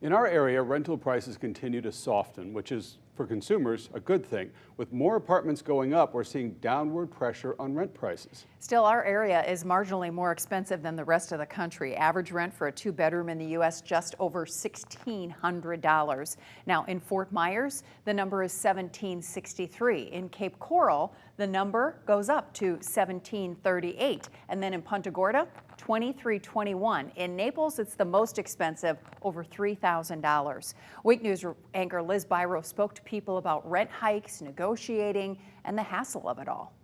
In our area, rental prices continue to soften, which is, for consumers, a good thing. With more apartments going up, we're seeing downward pressure on rent prices. Still, our area is marginally more expensive than the rest of the country. Average rent for a two-bedroom in the U.S. just over $1,600. Now, in Fort Myers, the number is $1,763. In Cape Coral, the number goes up to $1,738. And then in Punta Gorda, $2,321. In Naples, it's the most expensive, over $3,000. Week News anchor Liz Byro spoke to people about rent hikes, negotiating, and the hassle of it all.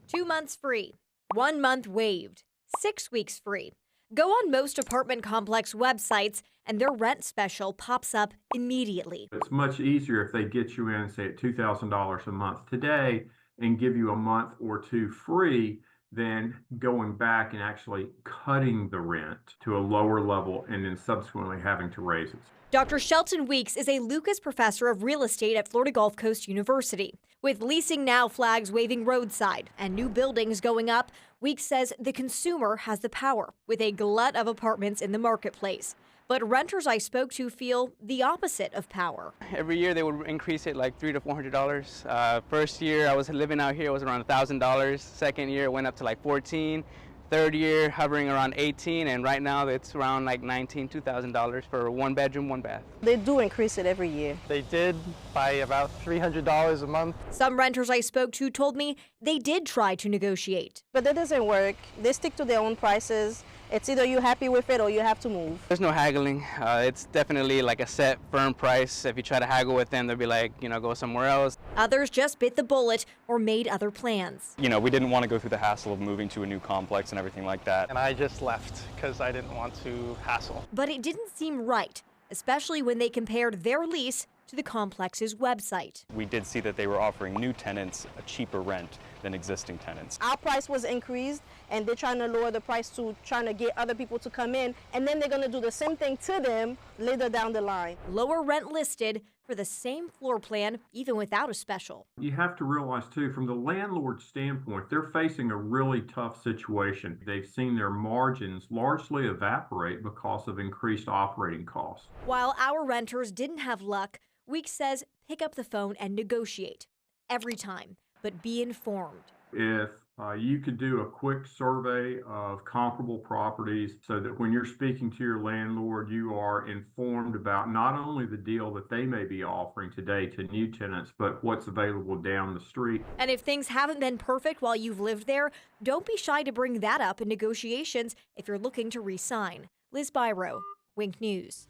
2 months free, 1 month waived, 6 weeks free. Go on most apartment complex websites and their rent special pops up immediately. It's much easier if they get you in, say, at $2,000 a month today and give you a month or two free than going back and actually cutting the rent to a lower level and then subsequently having to raise it. Dr. Shelton Weeks is a Lucas professor of real estate at Florida Gulf Coast University. With Leasing Now flags waving roadside and new buildings going up, Weeks says the consumer has the power with a glut of apartments in the marketplace. But renters I spoke to feel the opposite of power. Every year they would increase it like $300 to $400. First year I was living out here, it was around $1,000. Second year it went up to like $14. Third year hovering around $18, and right now it's around like $19,000 to $2,000 for a one bedroom, one bath. They do increase it every year. They did by about $300 a month. Some renters I spoke to told me they did try to negotiate. But that doesn't work. They stick to their own prices. It's either you're happy with it or you have to move. There's no haggling. It's definitely like a set, firm price. If you try to haggle with them, they'll be like, go somewhere else. Others just bit the bullet or made other plans. We didn't want to go through the hassle of moving to a new complex and everything like that. And I just left because I didn't want to hassle. But it didn't seem right, especially when they compared their lease to the complex's website. We did see that they were offering new tenants a cheaper rent than existing tenants. Our price was increased and they're trying to lower the price to trying to get other people to come in, and then they're going to do the same thing to them later down the line. Lower rent listed for the same floor plan, even without a special. You have to realize too, from the landlord's standpoint, they're facing a really tough situation. They've seen their margins largely evaporate because of increased operating costs. While our renters didn't have luck, Weeks says pick up the phone and negotiate every time, but be informed. If you could do a quick survey of comparable properties so that when you're speaking to your landlord, you are informed about not only the deal that they may be offering today to new tenants, but what's available down the street. And if things haven't been perfect while you've lived there, don't be shy to bring that up in negotiations if you're looking to re-sign. Liz Byro, Wink News.